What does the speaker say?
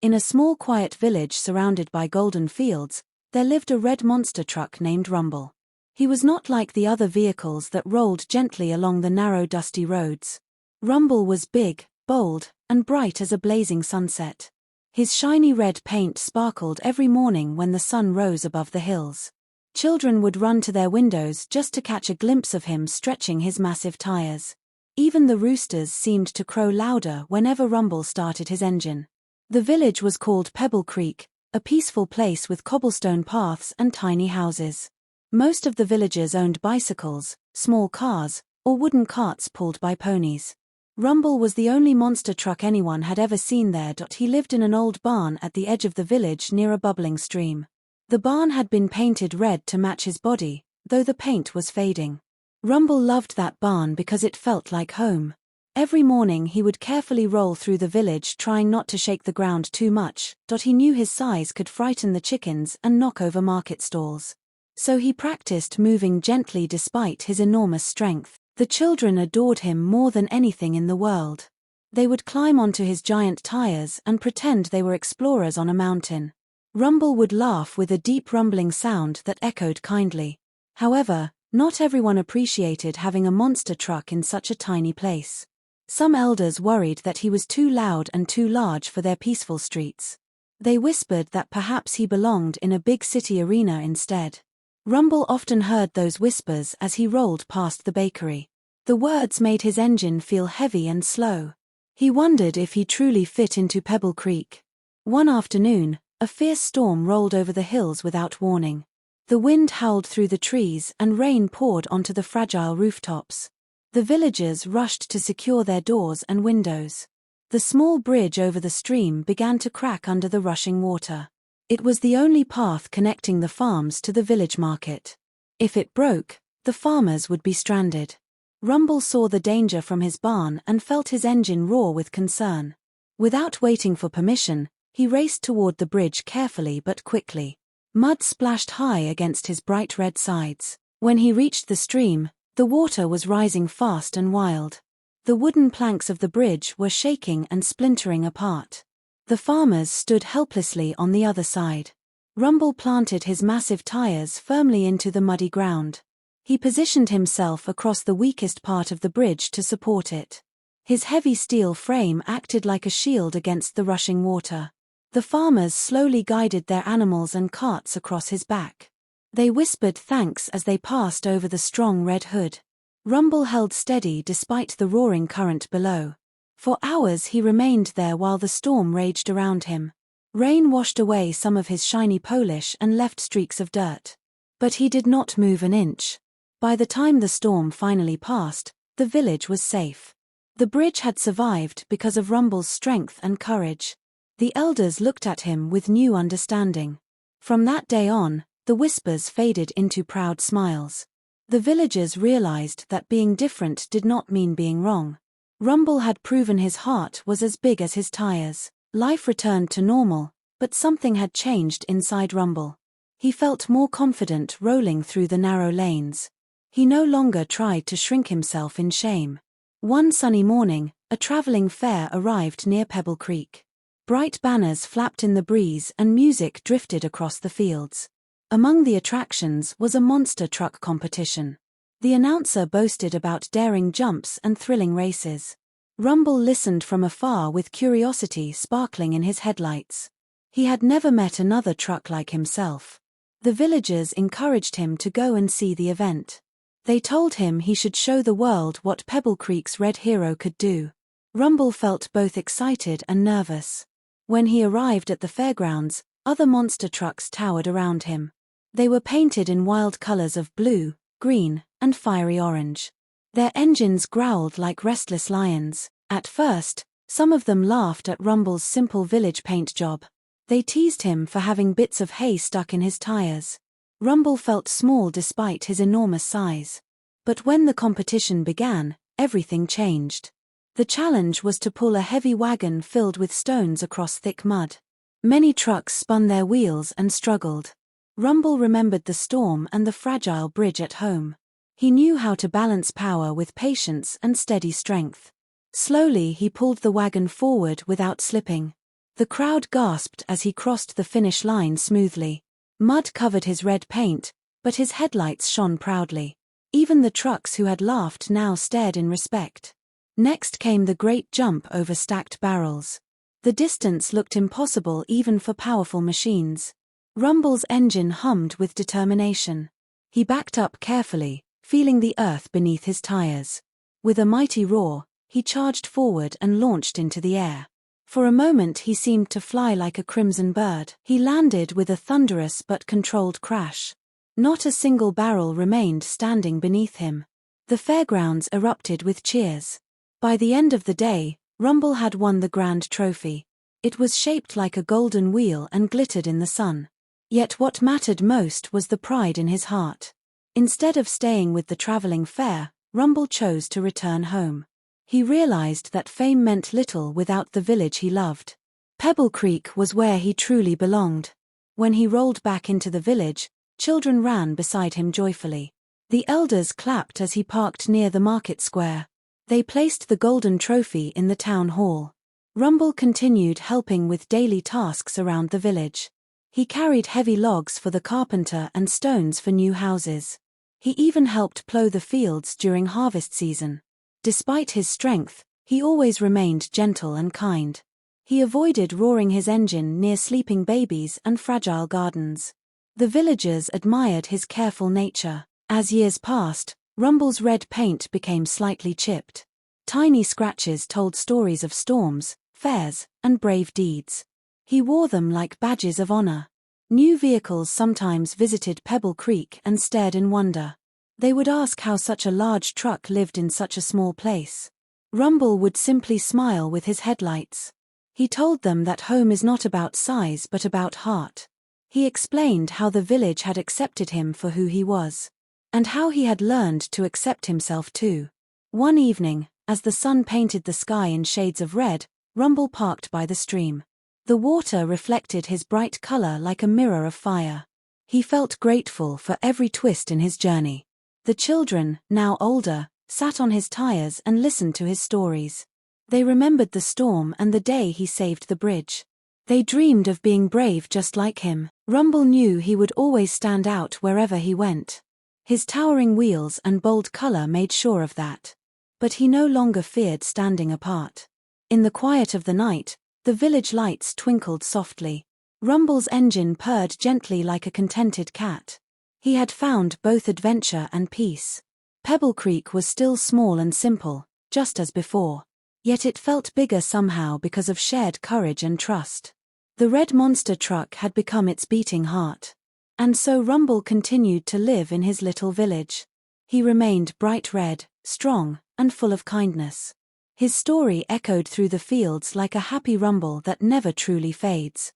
In a small quiet village surrounded by golden fields, there lived a red monster truck named Rumble. He was not like the other vehicles that rolled gently along the narrow dusty roads. Rumble was big, bold, and bright as a blazing sunset. His shiny red paint sparkled every morning when the sun rose above the hills. Children would run to their windows just to catch a glimpse of him stretching his massive tires. Even the roosters seemed to crow louder whenever Rumble started his engine. The village was called Pebble Creek, a peaceful place with cobblestone paths and tiny houses. Most of the villagers owned bicycles, small cars, or wooden carts pulled by ponies. Rumble was the only monster truck anyone had ever seen there. He lived in an old barn at the edge of the village near a bubbling stream. The barn had been painted red to match his body, though the paint was fading. Rumble loved that barn because it felt like home. Every morning he would carefully roll through the village trying not to shake the ground too much. He knew his size could frighten the chickens and knock over market stalls. So he practiced moving gently despite his enormous strength. The children adored him more than anything in the world. They would climb onto his giant tires and pretend they were explorers on a mountain. Rumble would laugh with a deep rumbling sound that echoed kindly. However, not everyone appreciated having a monster truck in such a tiny place. Some elders worried that he was too loud and too large for their peaceful streets. They whispered that perhaps he belonged in a big city arena instead. Rumble often heard those whispers as he rolled past the bakery. The words made his engine feel heavy and slow. He wondered if he truly fit into Pebble Creek. One afternoon, a fierce storm rolled over the hills without warning. The wind howled through the trees and rain poured onto the fragile rooftops. The villagers rushed to secure their doors and windows. The small bridge over the stream began to crack under the rushing water. It was the only path connecting the farms to the village market. If it broke, the farmers would be stranded. Rumble saw the danger from his barn and felt his engine roar with concern. Without waiting for permission, he raced toward the bridge carefully but quickly. Mud splashed high against his bright red sides. When he reached the stream, the water was rising fast and wild. The wooden planks of the bridge were shaking and splintering apart. The farmers stood helplessly on the other side. Rumble planted his massive tires firmly into the muddy ground. He positioned himself across the weakest part of the bridge to support it. His heavy steel frame acted like a shield against the rushing water. The farmers slowly guided their animals and carts across his back. They whispered thanks as they passed over the strong red hood. Rumble held steady despite the roaring current below. For hours he remained there while the storm raged around him. Rain washed away some of his shiny polish and left streaks of dirt. But he did not move an inch. By the time the storm finally passed, the village was safe. The bridge had survived because of Rumble's strength and courage. The elders looked at him with new understanding. From that day on, the whispers faded into proud smiles. The villagers realized that being different did not mean being wrong. Rumble had proven his heart was as big as his tires. Life returned to normal, but something had changed inside Rumble. He felt more confident rolling through the narrow lanes. He no longer tried to shrink himself in shame. One sunny morning, a traveling fair arrived near Pebble Creek. Bright banners flapped in the breeze and music drifted across the fields. Among the attractions was a monster truck competition. The announcer boasted about daring jumps and thrilling races. Rumble listened from afar with curiosity sparkling in his headlights. He had never met another truck like himself. The villagers encouraged him to go and see the event. They told him he should show the world what Pebble Creek's red hero could do. Rumble felt both excited and nervous. When he arrived at the fairgrounds, other monster trucks towered around him. They were painted in wild colors of blue, green, and fiery orange. Their engines growled like restless lions. At first, some of them laughed at Rumble's simple village paint job. They teased him for having bits of hay stuck in his tires. Rumble felt small despite his enormous size. But when the competition began, everything changed. The challenge was to pull a heavy wagon filled with stones across thick mud. Many trucks spun their wheels and struggled. Rumble remembered the storm and the fragile bridge at home. He knew how to balance power with patience and steady strength. Slowly he pulled the wagon forward without slipping. The crowd gasped as he crossed the finish line smoothly. Mud covered his red paint, but his headlights shone proudly. Even the trucks who had laughed now stared in respect. Next came the great jump over stacked barrels. The distance looked impossible even for powerful machines. Rumble's engine hummed with determination. He backed up carefully, feeling the earth beneath his tires. With a mighty roar, he charged forward and launched into the air. For a moment he seemed to fly like a crimson bird. He landed with a thunderous but controlled crash. Not a single barrel remained standing beneath him. The fairgrounds erupted with cheers. By the end of the day, Rumble had won the grand trophy. It was shaped like a golden wheel and glittered in the sun. Yet what mattered most was the pride in his heart. Instead of staying with the traveling fair, Rumble chose to return home. He realized that fame meant little without the village he loved. Pebble Creek was where he truly belonged. When he rolled back into the village, children ran beside him joyfully. The elders clapped as he parked near the market square. They placed the golden trophy in the town hall. Rumble continued helping with daily tasks around the village. He carried heavy logs for the carpenter and stones for new houses. He even helped plow the fields during harvest season. Despite his strength, he always remained gentle and kind. He avoided roaring his engine near sleeping babies and fragile gardens. The villagers admired his careful nature. As years passed, Rumble's red paint became slightly chipped. Tiny scratches told stories of storms, fairs, and brave deeds. He wore them like badges of honor. New vehicles sometimes visited Pebble Creek and stared in wonder. They would ask how such a large truck lived in such a small place. Rumble would simply smile with his headlights. He told them that home is not about size but about heart. He explained how the village had accepted him for who he was. And how he had learned to accept himself too. One evening, as the sun painted the sky in shades of red, Rumble parked by the stream. The water reflected his bright color like a mirror of fire. He felt grateful for every twist in his journey. The children, now older, sat on his tires and listened to his stories. They remembered the storm and the day he saved the bridge. They dreamed of being brave just like him. Rumble knew he would always stand out wherever he went. His towering wheels and bold color made sure of that. But he no longer feared standing apart. In the quiet of the night, the village lights twinkled softly. Rumble's engine purred gently like a contented cat. He had found both adventure and peace. Pebble Creek was still small and simple, just as before. Yet it felt bigger somehow because of shared courage and trust. The red monster truck had become its beating heart. And so Rumble continued to live in his little village. He remained bright red, strong, and full of kindness. His story echoed through the fields like a happy rumble that never truly fades.